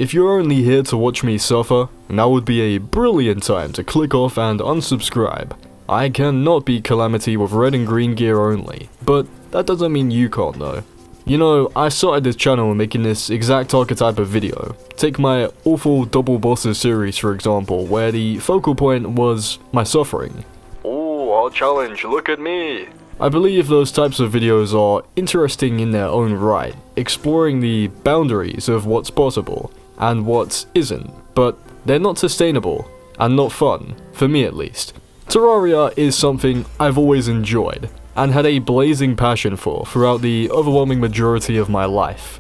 If you're only here to watch me suffer, now would be a brilliant time to click off and unsubscribe. I cannot beat Calamity with red and green gear only, but that doesn't mean you can't though. You know, I started this channel making this exact archetype of video. Take my awful double bosses series for example, where the focal point was my suffering. Oh, our challenge, look at me! I believe those types of videos are interesting in their own right, exploring the boundaries of what's possible and what isn't, but they're not sustainable and not fun, for me at least. Terraria is something I've always enjoyed and had a blazing passion for throughout the overwhelming majority of my life.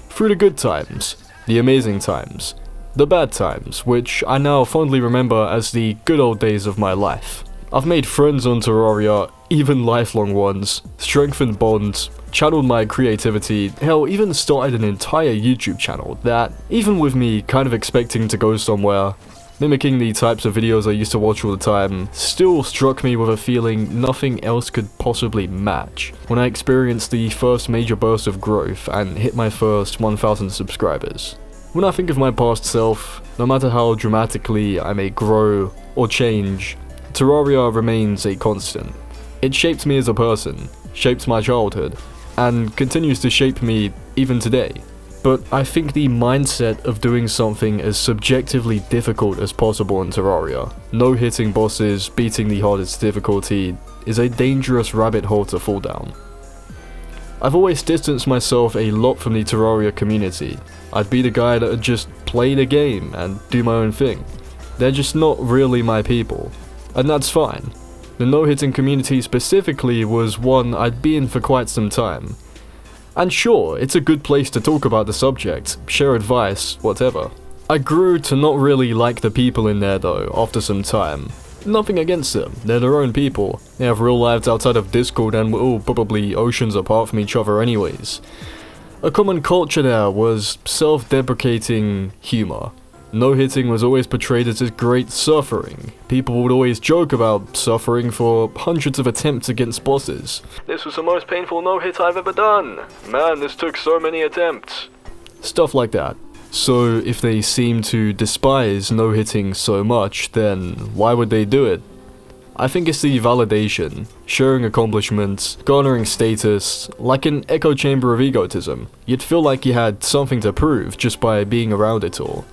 Through the good times, the amazing times, the bad times, which I now fondly remember as the good old days of my life. I've made friends on Terraria, even lifelong ones, strengthened bonds, channeled my creativity, hell, even started an entire YouTube channel that, even with me kind of expecting to go somewhere, mimicking the types of videos I used to watch all the time, still struck me with a feeling nothing else could possibly match when I experienced the first major burst of growth and hit my first 1,000 subscribers. When I think of my past self, no matter how dramatically I may grow or change, Terraria remains a constant. It shaped me as a person, shaped my childhood, and continues to shape me even today. But I think the mindset of doing something as subjectively difficult as possible in Terraria, no hitting bosses, beating the hardest difficulty, is a dangerous rabbit hole to fall down. I've always distanced myself a lot from the Terraria community. I'd be the guy that would just play the game and do my own thing. They're just not really my people, and that's fine. The no-hitting community specifically was one I'd be in for quite some time. And sure, it's a good place to talk about the subject, share advice, whatever. I grew to not really like the people in there though, after some time. Nothing against them, they're their own people. They have real lives outside of Discord and we're all probably oceans apart from each other anyways. A common culture there was self-deprecating humor. No-hitting was always portrayed as this great suffering. People would always joke about suffering for hundreds of attempts against bosses. This was the most painful no-hit I've ever done. Man, this took so many attempts. Stuff like that. So if they seem to despise no-hitting so much, then why would they do it? I think it's the validation, sharing accomplishments, garnering status, like an echo chamber of egotism. You'd feel like you had something to prove just by being around it all.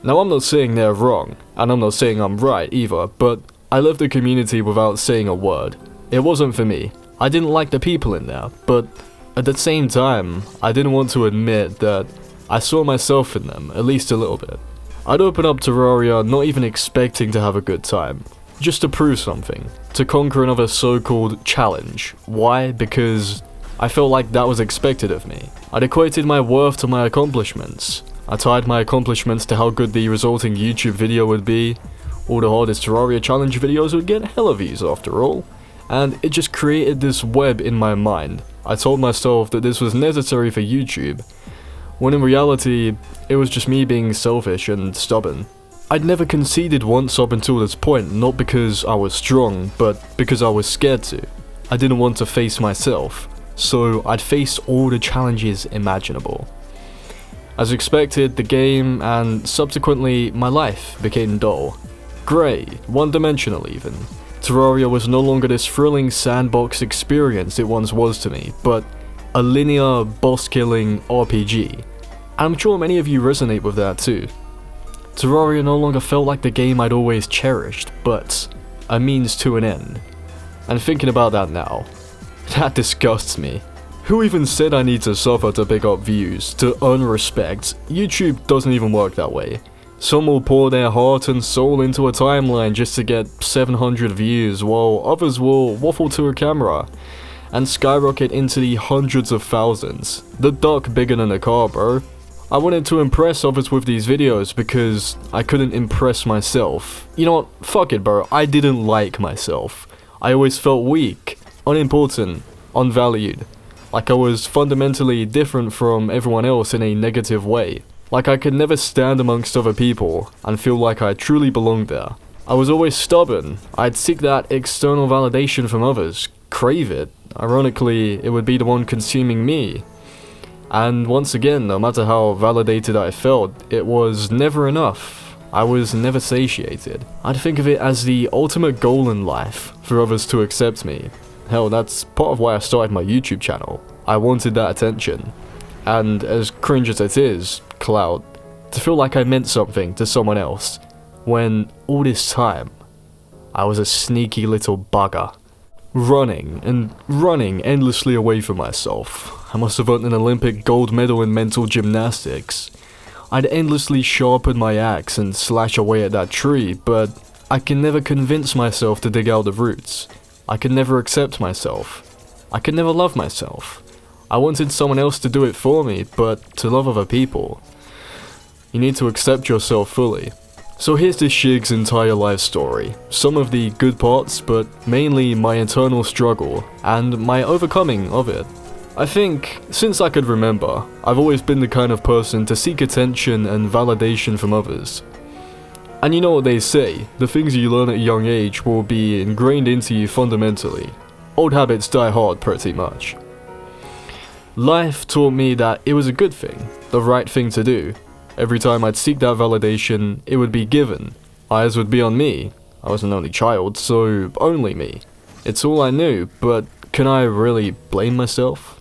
Now I'm not saying they're wrong, and I'm not saying I'm right either, but I left the community without saying a word. It wasn't for me. I didn't like the people in there, but at the same time, I didn't want to admit that I saw myself in them, at least a little bit. I'd open up Terraria not even expecting to have a good time, just to prove something, to conquer another so-called challenge. Why? Because I felt like that was expected of me. I'd equated my worth to my accomplishments. I tied my accomplishments to how good the resulting YouTube video would be. All the hardest Terraria challenge videos would get hella views after all. And it just created this web in my mind. I told myself that this was necessary for YouTube, when in reality, it was just me being selfish and stubborn. I'd never conceded once up until this point, not because I was strong, but because I was scared to. I didn't want to face myself, so I'd face all the challenges imaginable. As expected, the game, and subsequently my life, became dull. Grey, one-dimensional even. Terraria was no longer this thrilling sandbox experience it once was to me, but a linear, boss-killing RPG. And I'm sure many of you resonate with that too. Terraria no longer felt like the game I'd always cherished, but a means to an end. And thinking about that now, that disgusts me. Who even said I need to suffer to pick up views, to earn respect? YouTube doesn't even work that way. Some will pour their heart and soul into a timeline just to get 700 views, while others will waffle to a camera and skyrocket into the hundreds of thousands. The duck bigger than a car, bro. I wanted to impress others with these videos because I couldn't impress myself. You know what? Fuck it, bro. I didn't like myself. I always felt weak, unimportant, unvalued. Like I was fundamentally different from everyone else in a negative way. Like I could never stand amongst other people and feel like I truly belonged there. I was always stubborn. I'd seek that external validation from others, crave it. Ironically, it would be the one consuming me. And once again, no matter how validated I felt, it was never enough. I was never satiated. I'd think of it as the ultimate goal in life, for others to accept me. Hell, that's part of why I started my YouTube channel. I wanted that attention. And as cringe as it is, clout, to feel like I meant something to someone else, when all this time, I was a sneaky little bugger. Running endlessly away from myself. I must have earned an Olympic gold medal in mental gymnastics. I'd endlessly sharpen my axe and slash away at that tree, but I can never convince myself to dig out the roots. I could never accept myself. I could never love myself. I wanted someone else to do it for me, but to love other people, you need to accept yourself fully. So here's this Shig's entire life story. Some of the good parts, but mainly my internal struggle, and my overcoming of it. I think, since I could remember, I've always been the kind of person to seek attention and validation from others. And you know what they say, the things you learn at a young age will be ingrained into you fundamentally. Old habits die hard, pretty much. Life taught me that it was a good thing, the right thing to do. Every time I'd seek that validation, it would be given. Eyes would be on me. I was an only child, so only me. It's all I knew, but can I really blame myself?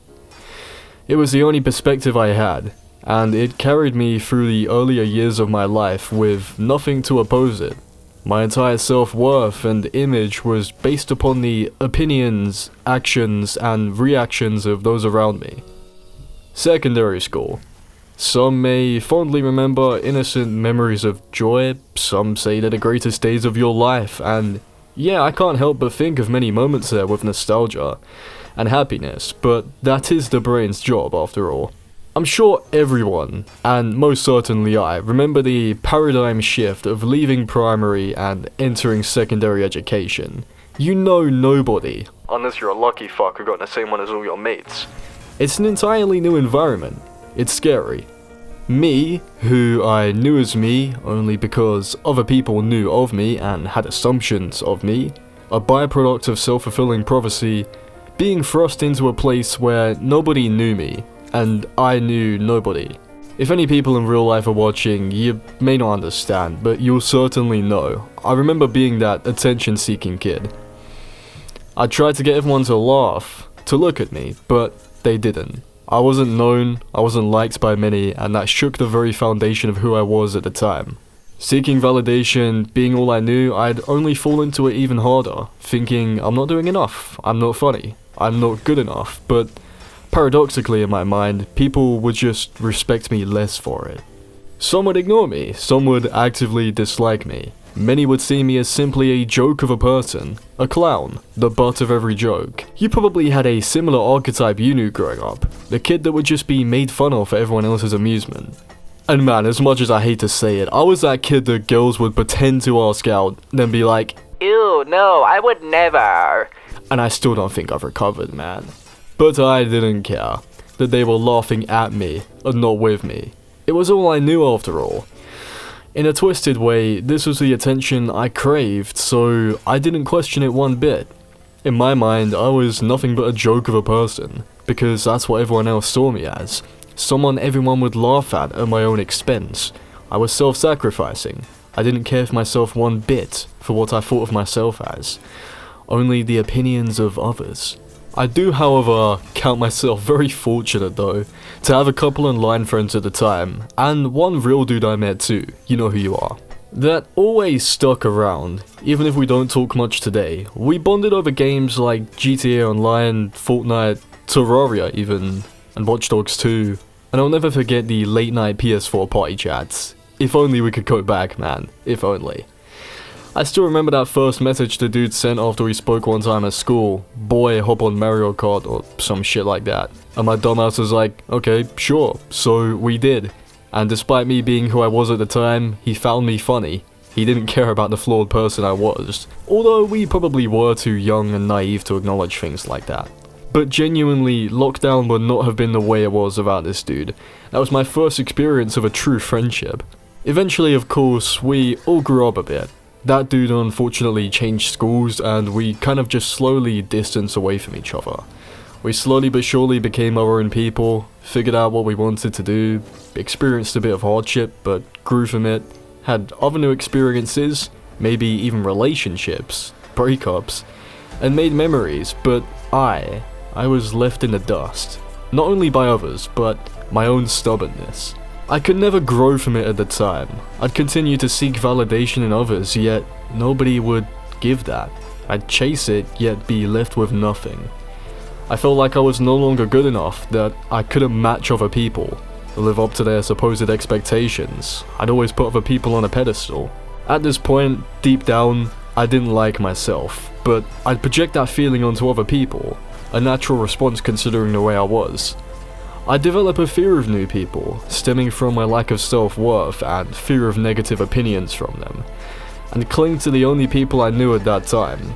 It was the only perspective I had, and it carried me through the earlier years of my life with nothing to oppose it. My entire self-worth and image was based upon the opinions, actions, and reactions of those around me. Secondary school. Some may fondly remember innocent memories of joy, some say they're the greatest days of your life, and yeah, I can't help but think of many moments there with nostalgia and happiness, but that is the brain's job after all. I'm sure everyone, and most certainly I, remember the paradigm shift of leaving primary and entering secondary education. You know nobody, unless you're a lucky fuck who got in the same one as all your mates. It's an entirely new environment. It's scary. Me, who I knew as me only because other people knew of me and had assumptions of me, a byproduct of self-fulfilling prophecy, being thrust into a place where nobody knew me, and I knew nobody. If any people in real life are watching, you may not understand, but you'll certainly know. I remember being that attention-seeking kid. I tried to get everyone to laugh, to look at me, but they didn't. I wasn't known, I wasn't liked by many, and that shook the very foundation of who I was at the time. Seeking validation, being all I knew, I'd only fall into it even harder, thinking I'm not doing enough, I'm not funny, I'm not good enough, but paradoxically in my mind, people would just respect me less for it. Some would ignore me, some would actively dislike me. Many would see me as simply a joke of a person, a clown, the butt of every joke. You probably had a similar archetype you knew growing up, the kid that would just be made fun of for everyone else's amusement. And man, as much as I hate to say it, I was that kid that girls would pretend to ask out, then be like, "Ew, no, I would never." And I still don't think I've recovered, man. But I didn't care, that they were laughing at me, and not with me. It was all I knew after all. In a twisted way, this was the attention I craved, so I didn't question it one bit. In my mind, I was nothing but a joke of a person, because that's what everyone else saw me as. Someone everyone would laugh at my own expense. I was self-sacrificing. I didn't care for myself one bit for what I thought of myself as. Only the opinions of others. I do, however, count myself very fortunate though, to have a couple online friends at the time, and one real dude I met too, you know who you are, that always stuck around, even if we don't talk much today. We bonded over games like GTA Online, Fortnite, Terraria even, and Watch Dogs 2, and I'll never forget the late night PS4 party chats. If only we could go back, man, if only. I still remember that first message the dude sent after we spoke one time at school, "Boy, hop on Mario Kart," or some shit like that. And my dumbass was like, "Okay, sure." So we did. And despite me being who I was at the time, he found me funny. He didn't care about the flawed person I was. Although we probably were too young and naive to acknowledge things like that. But genuinely, lockdown would not have been the way it was without this dude. That was my first experience of a true friendship. Eventually, of course, we all grew up a bit. That dude unfortunately changed schools and we kind of just slowly distanced away from each other. We slowly but surely became our own people, figured out what we wanted to do, experienced a bit of hardship but grew from it, had other new experiences, maybe even relationships, breakups, and made memories, but I was left in the dust. Not only by others, but my own stubbornness. I could never grow from it at the time. I'd continue to seek validation in others, yet nobody would give that. I'd chase it, yet be left with nothing. I felt like I was no longer good enough, that I couldn't match other people, live up to their supposed expectations. I'd always put other people on a pedestal. At this point, deep down, I didn't like myself, but I'd project that feeling onto other people, a natural response considering the way I was. I'd develop a fear of new people, stemming from my lack of self-worth and fear of negative opinions from them, and cling to the only people I knew at that time.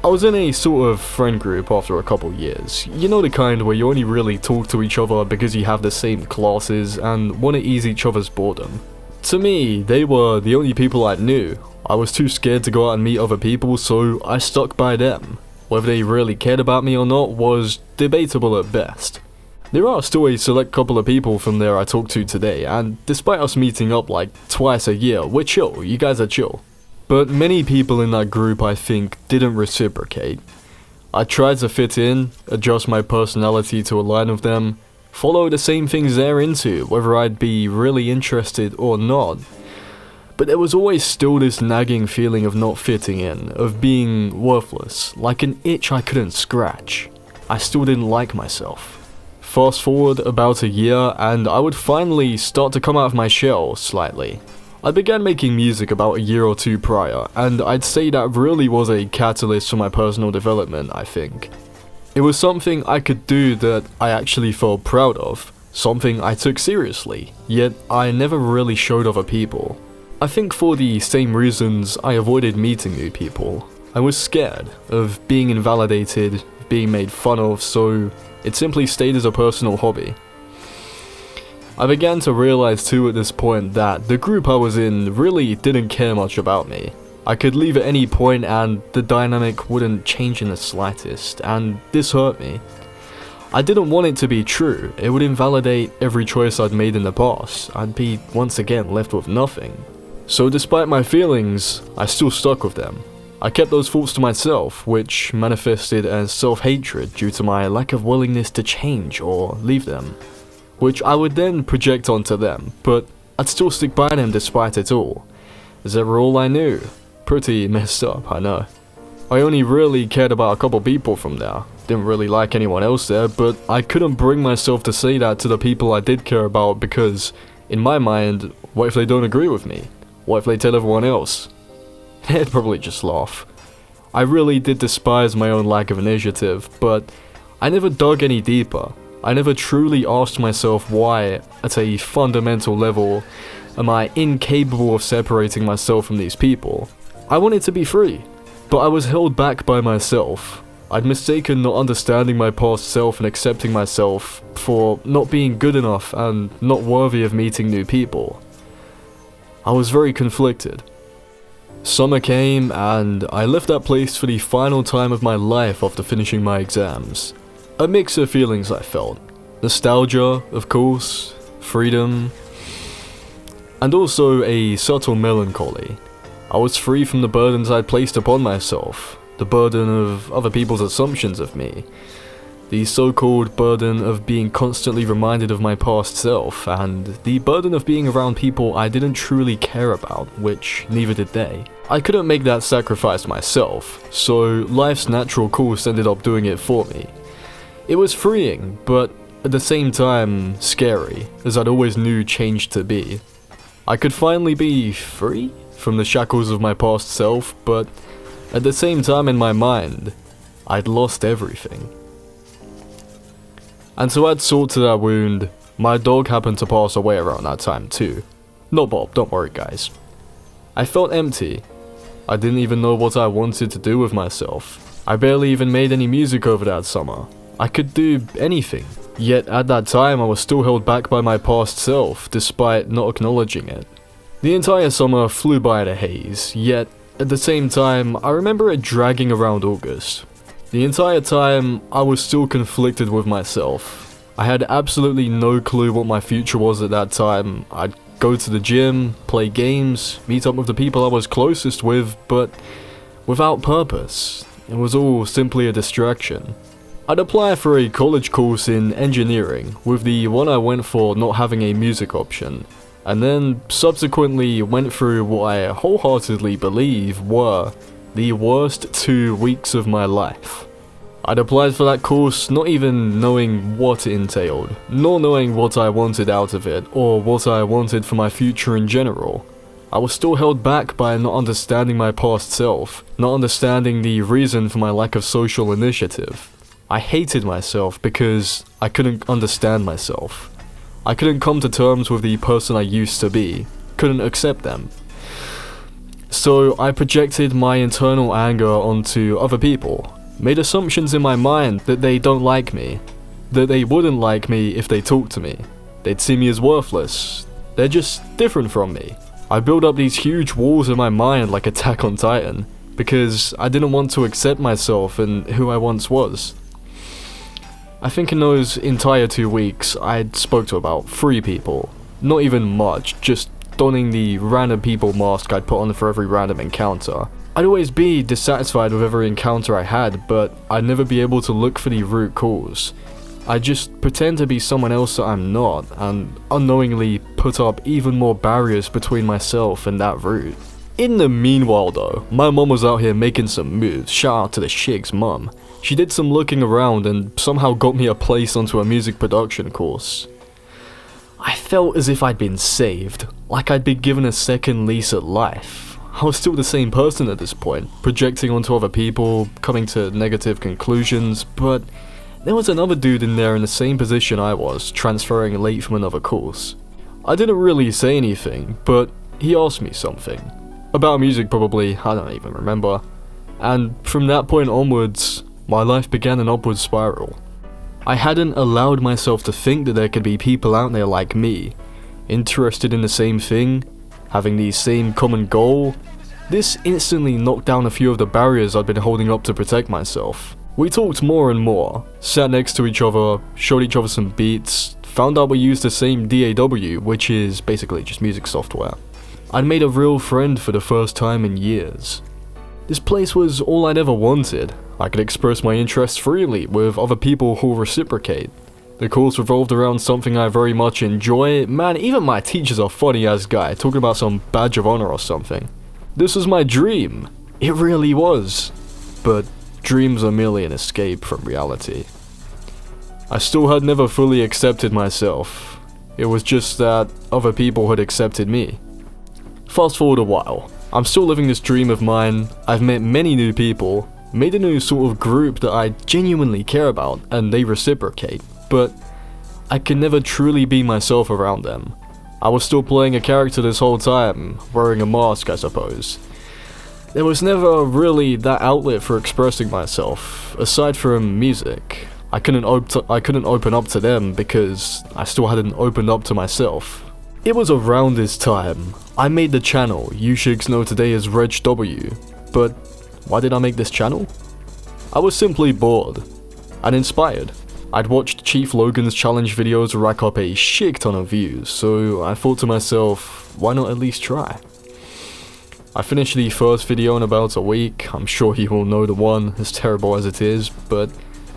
I was in a sort of friend group after a couple years, you know, the kind where you only really talk to each other because you have the same classes and want to ease each other's boredom. To me, they were the only people I knew. I was too scared to go out and meet other people, so I stuck by them. Whether they really cared about me or not was debatable at best. There are still a select couple of people from there I talk to today, and despite us meeting up like twice a year, we're chill, you guys are chill. But many people in that group, I think, didn't reciprocate. I tried to fit in, adjust my personality to align with them, follow the same things they're into, whether I'd be really interested or not. But there was always still this nagging feeling of not fitting in, of being worthless, like an itch I couldn't scratch. I still didn't like myself. Fast forward about a year, and I would finally start to come out of my shell slightly. I began making music about a year or two prior, and I'd say that really was a catalyst for my personal development, I think. It was something I could do that I actually felt proud of, something I took seriously, yet I never really showed other people. I think for the same reasons I avoided meeting new people. I was scared of being invalidated, being made fun of, so it simply stayed as a personal hobby. I began to realize too at this point that the group I was in really didn't care much about me. I could leave at any point and the dynamic wouldn't change in the slightest, and this hurt me. I didn't want it to be true. It would invalidate every choice I'd made in the past. I'd be once again left with nothing. So despite my feelings, I still stuck with them. I kept those thoughts to myself, which manifested as self-hatred due to my lack of willingness to change or leave them, which I would then project onto them, but I'd still stick by them despite it all, as they were all I knew. Pretty messed up, I know. I only really cared about a couple people from there, didn't really like anyone else there, but I couldn't bring myself to say that to the people I did care about because, in my mind, what if they don't agree with me? What if they tell everyone else? They'd probably just laugh. I really did despise my own lack of initiative, but I never dug any deeper. I never truly asked myself why, at a fundamental level, am I incapable of separating myself from these people. I wanted to be free, but I was held back by myself. I'd mistaken not understanding my past self and accepting myself for not being good enough and not worthy of meeting new people. I was very conflicted. Summer came, and I left that place for the final time of my life after finishing my exams. A mix of feelings I felt. Nostalgia, of course, freedom, and also a subtle melancholy. I was free from the burdens I'd placed upon myself, the burden of other people's assumptions of me, the so-called burden of being constantly reminded of my past self, and the burden of being around people I didn't truly care about, which neither did they. I couldn't make that sacrifice myself, so life's natural course ended up doing it for me. It was freeing, but at the same time, scary, as I'd always knew change to be. I could finally be free from the shackles of my past self, but at the same time in my mind, I'd lost everything. And to add salt to that wound, my dog happened to pass away around that time too. Not Bob, don't worry guys. I felt empty. I didn't even know what I wanted to do with myself. I barely even made any music over that summer. I could do anything. Yet at that time I was still held back by my past self, despite not acknowledging it. The entire summer flew by in a haze, yet at the same time I remember it dragging around August. The entire time, I was still conflicted with myself. I had absolutely no clue what my future was at that time. I'd go to the gym, play games, meet up with the people I was closest with, but without purpose. It was all simply a distraction. I'd apply for a college course in engineering, with the one I went for not having a music option, and then subsequently went through what I wholeheartedly believe were the worst 2 weeks of my life. I'd applied for that course not even knowing what it entailed, nor knowing what I wanted out of it, or what I wanted for my future in general. I was still held back by not understanding my past self, not understanding the reason for my lack of social initiative. I hated myself because I couldn't understand myself. I couldn't come to terms with the person I used to be, couldn't accept them. So I projected my internal anger onto other people, made assumptions in my mind that they don't like me, that they wouldn't like me if they talked to me, they'd see me as worthless, they're just different from me. I built up these huge walls in my mind like Attack on Titan, because I didn't want to accept myself and who I once was. I think in those entire 2 weeks, I'd spoke to about 3 people. Not even much, just donning the random people mask I'd put on for every random encounter. I'd always be dissatisfied with every encounter I had, but I'd never be able to look for the root cause. I'd just pretend to be someone else that I'm not, and unknowingly put up even more barriers between myself and that root. In the meanwhile though, my mum was out here making some moves, shout out to the Shig's mum. She did some looking around and somehow got me a place onto a music production course. I felt as if I'd been saved, like I'd been given a second lease at life. I was still the same person at this point, projecting onto other people, coming to negative conclusions, but there was another dude in there in the same position I was, transferring late from another course. I didn't really say anything, but he asked me something. About music probably, I don't even remember. And from that point onwards, my life began an upward spiral. I hadn't allowed myself to think that there could be people out there like me, interested in the same thing, having the same common goal. This instantly knocked down a few of the barriers I'd been holding up to protect myself. We talked more and more, sat next to each other, showed each other some beats, found out we used the same DAW, which is basically just music software. I'd made a real friend for the first time in years. This place was all I'd ever wanted. I could express my interests freely with other people who reciprocate. The course revolved around something I very much enjoy. Man, even my teacher's a funny ass guy talking about some badge of honor or something. This was my dream. It really was. But dreams are merely an escape from reality. I still had never fully accepted myself. It was just that other people had accepted me. Fast forward a while. I'm still living this dream of mine. I've met many new people, made a new sort of group that I genuinely care about, and they reciprocate, but I could never truly be myself around them. I was still playing a character this whole time, wearing a mask, I suppose. There was never really that outlet for expressing myself, aside from music. I couldn't open up to them because I still hadn't opened up to myself. It was around this time I made the channel you shigs know today as Reg W, but why did I make this channel? I was simply bored and inspired. I'd watched Chief Logan's challenge videos rack up a shit ton of views, so I thought to myself, why not at least try? I finished the first video in about a week. I'm sure you all know the one, as terrible as it is, but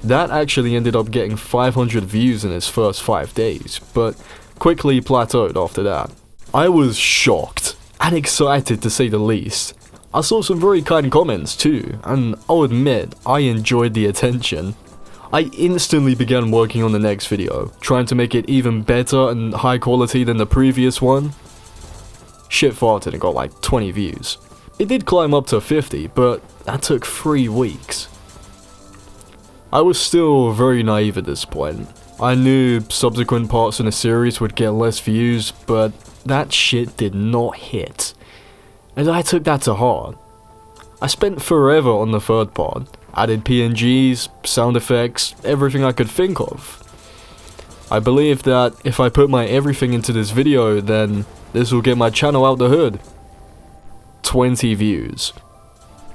that actually ended up getting 500 views in its first 5 days, but quickly plateaued after that. I was shocked and excited to say the least. I saw some very kind comments too, and I'll admit I enjoyed the attention. I instantly began working on the next video, trying to make it even better and high quality than the previous one. Shit farted and got like 20 views. It did climb up to 50, but that took 3 weeks. I was still very naive at this point. I knew subsequent parts in the series would get less views, but that shit did not hit. And I took that to heart. I spent forever on the third part, added PNGs, sound effects, everything I could think of. I believe that if I put my everything into this video, then this will get my channel out the hood. 20 views.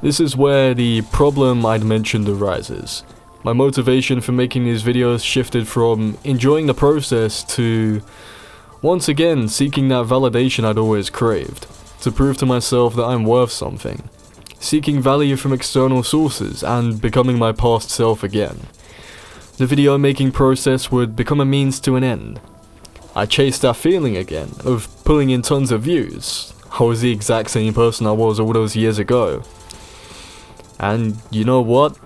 This is where the problem I'd mentioned arises. My motivation for making these videos shifted from enjoying the process to, once again, seeking that validation I'd always craved, to prove to myself that I'm worth something, seeking value from external sources and becoming my past self again. The video making process would become a means to an end. I chased that feeling again, of pulling in tons of views. I was the exact same person I was all those years ago. And you know what?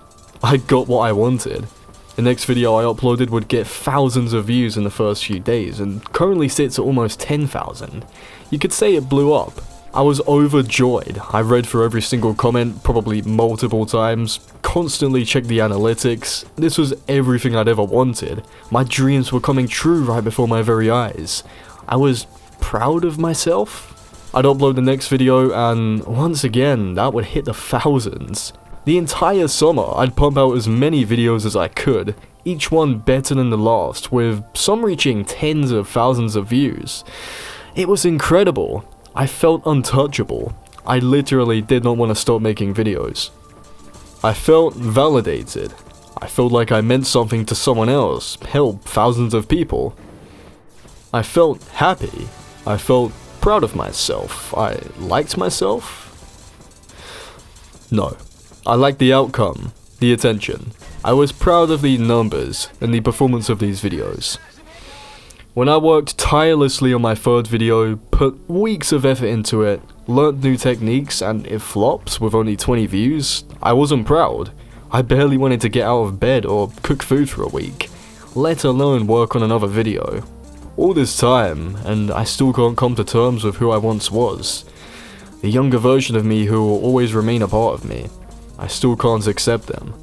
I got what I wanted. The next video I uploaded would get thousands of views in the first few days, and currently sits at almost 10,000. You could say it blew up. I was overjoyed. I read through every single comment, probably multiple times, constantly checked the analytics. This was everything I'd ever wanted. My dreams were coming true right before my very eyes. I was proud of myself. I'd upload the next video, and once again, that would hit the thousands. The entire summer, I'd pump out as many videos as I could, each one better than the last, with some reaching tens of thousands of views. It was incredible. I felt untouchable. I literally did not want to stop making videos. I felt validated. I felt like I meant something to someone else, hell, thousands of people. I felt happy. I felt proud of myself. I liked myself? No. I liked the outcome, the attention. I was proud of the numbers and the performance of these videos. When I worked tirelessly on my third video, put weeks of effort into it, learnt new techniques, and it flops with only 20 views, I wasn't proud. I barely wanted to get out of bed or cook food for a week, let alone work on another video. All this time, and I still can't come to terms with who I once was. The younger version of me who will always remain a part of me. I still can't accept them.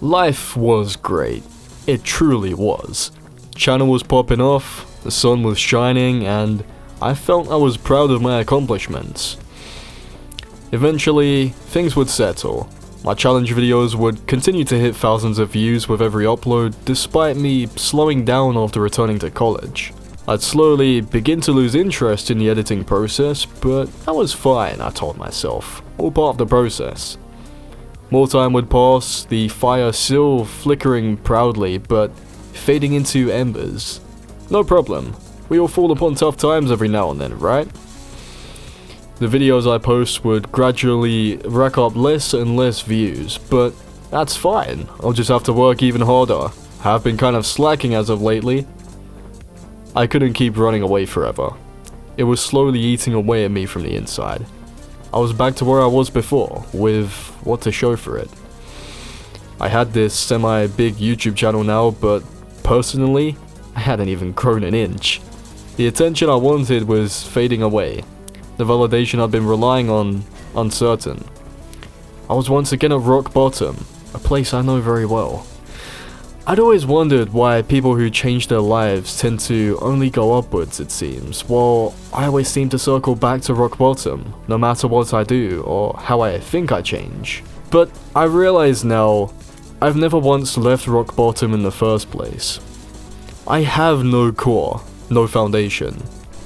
Life was great. It truly was. Channel was popping off, the sun was shining, and I felt I was proud of my accomplishments. Eventually, things would settle. My challenge videos would continue to hit thousands of views with every upload, despite me slowing down after returning to college. I'd slowly begin to lose interest in the editing process, but that was fine, I told myself. All part of the process. More time would pass, the fire still flickering proudly, but fading into embers. No problem. We all fall upon tough times every now and then, right? The videos I post would gradually rack up less and less views, but that's fine. I'll just have to work even harder. Have been kind of slacking as of lately. I couldn't keep running away forever. It was slowly eating away at me from the inside. I was back to where I was before, with what to show for it. I had this semi-big YouTube channel now, but personally, I hadn't even grown an inch. The attention I wanted was fading away. The validation I'd been relying on, uncertain. I was once again at rock bottom, a place I know very well. I'd always wondered why people who change their lives tend to only go upwards, it seems, while I always seem to circle back to rock bottom, no matter what I do or how I think I change. But I realize now, I've never once left rock bottom in the first place. I have no core, no foundation.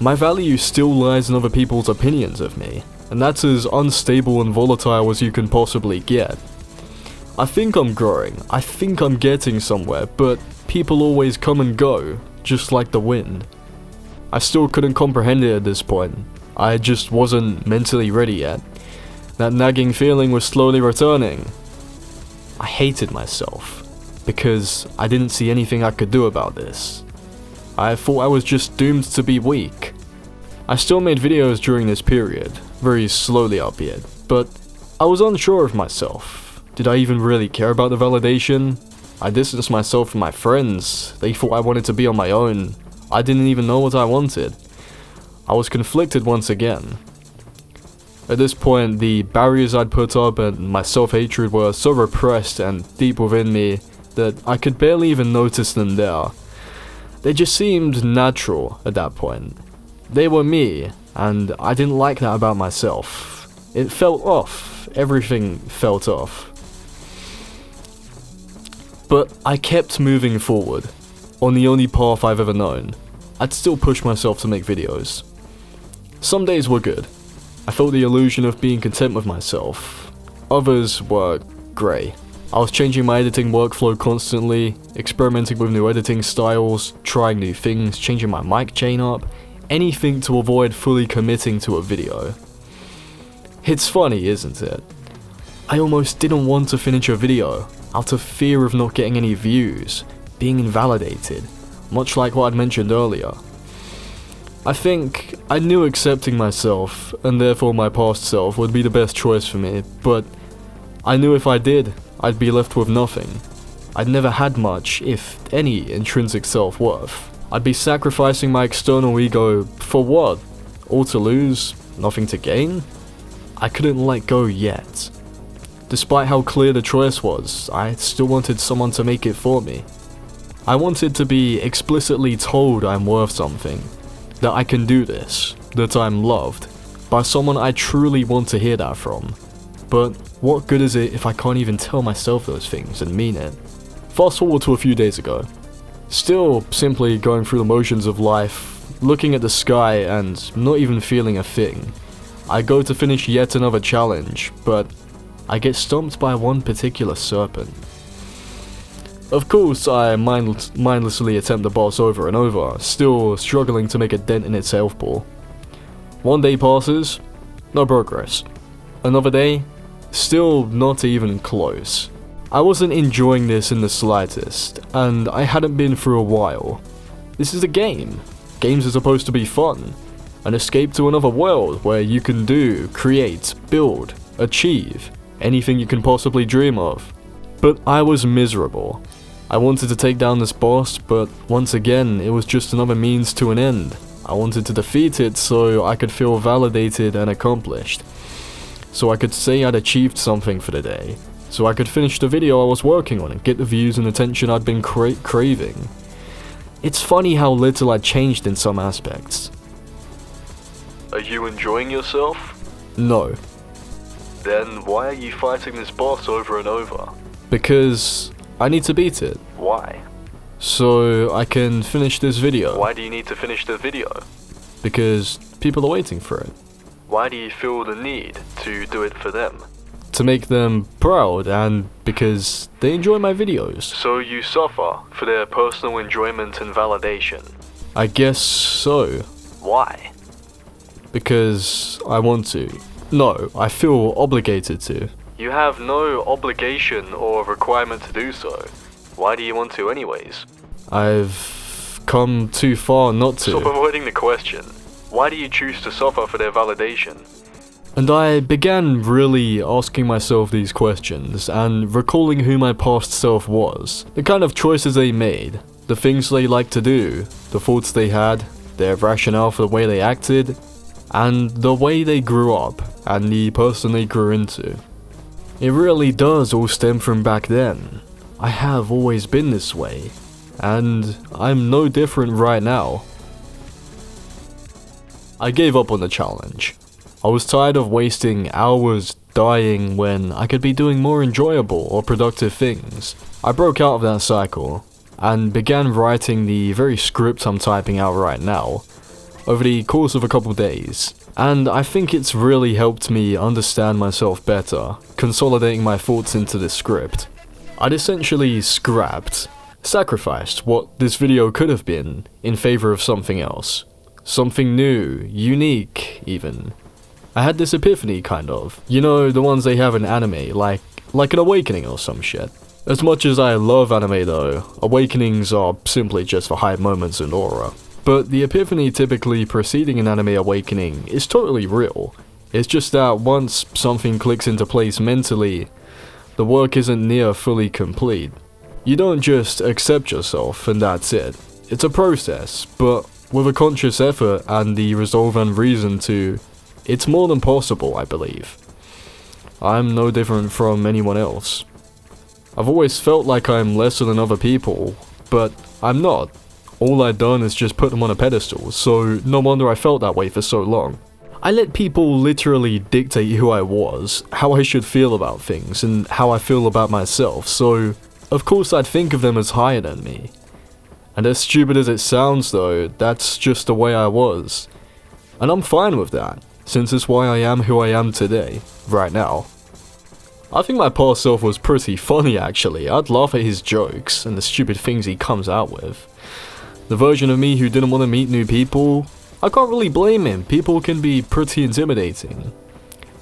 My value still lies in other people's opinions of me, and that's as unstable and volatile as you can possibly get. I think I'm growing, I think I'm getting somewhere, but people always come and go, just like the wind. I still couldn't comprehend it at this point. I just wasn't mentally ready yet. That nagging feeling was slowly returning. I hated myself, because I didn't see anything I could do about this. I thought I was just doomed to be weak. I still made videos during this period, very slowly albeit, but I was unsure of myself. Did I even really care about the validation? I distanced myself from my friends. They thought I wanted to be on my own. I didn't even know what I wanted. I was conflicted once again. At this point, the barriers I'd put up and my self-hatred were so repressed and deep within me that I could barely even notice them there. They just seemed natural at that point. They were me, and I didn't like that about myself. It felt off. Everything felt off. But I kept moving forward, on the only path I've ever known. I'd still push myself to make videos. Some days were good. I felt the illusion of being content with myself. Others were grey. I was changing my editing workflow constantly, experimenting with new editing styles, trying new things, changing my mic chain up, anything to avoid fully committing to a video. It's funny, isn't it? I almost didn't want to finish a video, out of fear of not getting any views, being invalidated, much like what I'd mentioned earlier. I think I knew accepting myself, and therefore my past self, would be the best choice for me, but I knew if I did, I'd be left with nothing. I'd never had much, if any, intrinsic self-worth. I'd be sacrificing my external ego for what? All to lose? Nothing to gain? I couldn't let go yet. Despite how clear the choice was, I still wanted someone to make it for me. I wanted to be explicitly told I'm worth something, that I can do this, that I'm loved, by someone I truly want to hear that from. But what good is it if I can't even tell myself those things and mean it? Fast forward to a few days ago. Still simply going through the motions of life, looking at the sky and not even feeling a thing. I go to finish yet another challenge, but I get stumped by one particular serpent. Of course, I mindlessly attempt the boss over and over, still struggling to make a dent in its health pool. One day passes, no progress. Another day, still not even close. I wasn't enjoying this in the slightest, and I hadn't been for a while. This is a game. Games are supposed to be fun. An escape to another world where you can do, create, build, achieve anything you can possibly dream of. But I was miserable. I wanted to take down this boss, but once again, it was just another means to an end. I wanted to defeat it so I could feel validated and accomplished. So I could say I'd achieved something for the day. So I could finish the video I was working on and get the views and attention I'd been craving. It's funny how little I'd changed in some aspects. Are you enjoying yourself? No. Then why are you fighting this boss over and over? Because I need to beat it. Why? So I can finish this video. Why do you need to finish the video? Because people are waiting for it. Why do you feel the need to do it for them? To make them proud, and because they enjoy my videos. So you suffer for their personal enjoyment and validation? I guess so. Why? Because I want to. No, I feel obligated to. You have no obligation or requirement to do so. Why do you want to anyways? I've come too far not to. Stop avoiding the question. Why do you choose to suffer for their validation? And I began really asking myself these questions, and recalling who my past self was, the kind of choices they made, the things they liked to do, the thoughts they had, their rationale for the way they acted, and the way they grew up, and the person they grew into. It really does all stem from back then. I have always been this way, and I'm no different right now. I gave up on the challenge. I was tired of wasting hours dying when I could be doing more enjoyable or productive things. I broke out of that cycle, and began writing the very script I'm typing out right now, over the course of a couple days. And I think it's really helped me understand myself better, consolidating my thoughts into this script. I'd essentially sacrificed what this video could have been in favor of something else. Something new, unique, even. I had this epiphany, kind of. You know, the ones they have in anime, like an awakening or some shit. As much as I love anime though, awakenings are simply just for hype moments and aura. But the epiphany typically preceding an anime awakening is totally real. It's just that once something clicks into place mentally, the work isn't near fully complete. You don't just accept yourself and that's it. It's a process, but with a conscious effort and the resolve and reason to, it's more than possible, I believe. I'm no different from anyone else. I've always felt like I'm lesser than other people, but I'm not. All I'd done is just put them on a pedestal, so no wonder I felt that way for so long. I let people literally dictate who I was, how I should feel about things, and how I feel about myself, so of course I'd think of them as higher than me. And as stupid as it sounds though, that's just the way I was. And I'm fine with that, since it's why I am who I am today, right now. I think my past self was pretty funny actually. I'd laugh at his jokes and the stupid things he comes out with. The version of me who didn't want to meet new people, I can't really blame him. People can be pretty intimidating.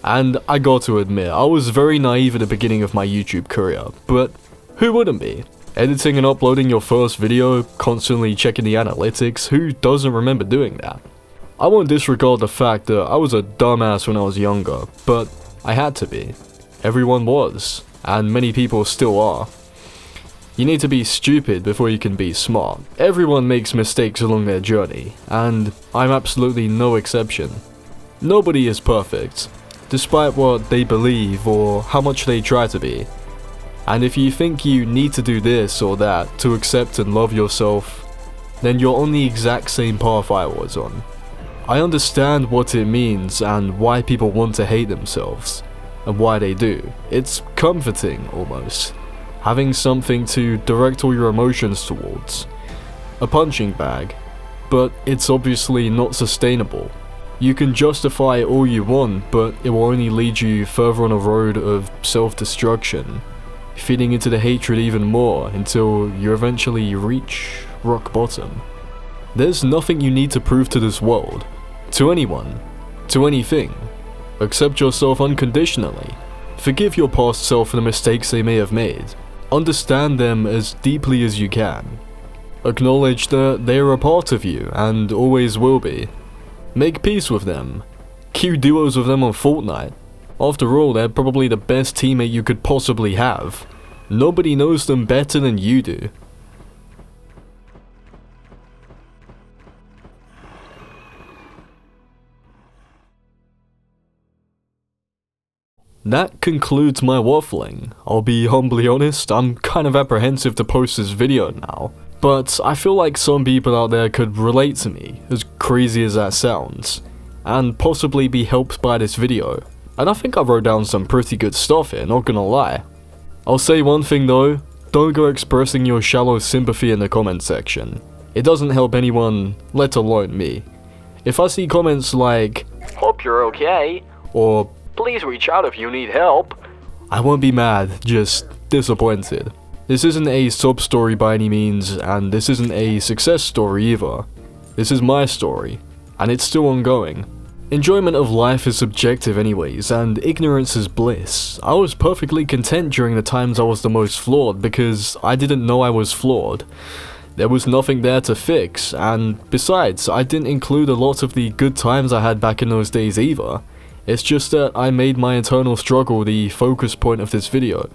And I got to admit, I was very naive at the beginning of my YouTube career, but who wouldn't be? Editing and uploading your first video, constantly checking the analytics, who doesn't remember doing that? I won't disregard the fact that I was a dumbass when I was younger, but I had to be. Everyone was, and many people still are. You need to be stupid before you can be smart. Everyone makes mistakes along their journey, and I'm absolutely no exception. Nobody is perfect, despite what they believe or how much they try to be. And if you think you need to do this or that to accept and love yourself, then you're on the exact same path I was on. I understand what it means and why people want to hate themselves, and why they do. It's comforting, almost. Having something to direct all your emotions towards. A punching bag. But it's obviously not sustainable. You can justify all you want, but it will only lead you further on a road of self-destruction, feeding into the hatred even more until you eventually reach rock bottom. There's nothing you need to prove to this world, to anyone, to anything. Accept yourself unconditionally. Forgive your past self for the mistakes they may have made. Understand them as deeply as you can. Acknowledge that they are a part of you and always will be. Make peace with them. Queue duos with them on Fortnite. After all, they're probably the best teammate you could possibly have. Nobody knows them better than you do. That concludes my waffling. I'll be humbly honest, I'm kind of apprehensive to post this video now. But I feel like some people out there could relate to me, as crazy as that sounds, and possibly be helped by this video. And I think I wrote down some pretty good stuff here, not gonna lie. I'll say one thing though, don't go expressing your shallow sympathy in the comment section. It doesn't help anyone, let alone me. If I see comments like, "Hope you're okay," or "Please reach out if you need help," I won't be mad, just disappointed. This isn't a sob story by any means, and this isn't a success story either. This is my story, and it's still ongoing. Enjoyment of life is subjective anyways, and ignorance is bliss. I was perfectly content during the times I was the most flawed because I didn't know I was flawed. There was nothing there to fix, and besides, I didn't include a lot of the good times I had back in those days either. It's just that I made my internal struggle the focus point of this video.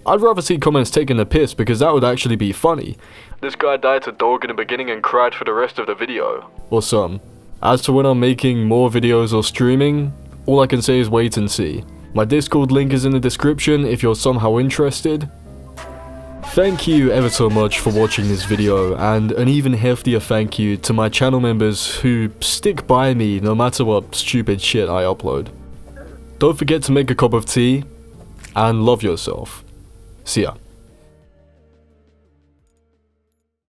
I'd rather see comments taking the piss because that would actually be funny. "This guy died to dog in the beginning and cried for the rest of the video." Or some. As to when I'm making more videos or streaming, all I can say is wait and see. My Discord link is in the description if you're somehow interested. Thank you ever so much for watching this video, and an even heftier thank you to my channel members who stick by me no matter what stupid shit I upload. Don't forget to make a cup of tea, and love yourself. See ya.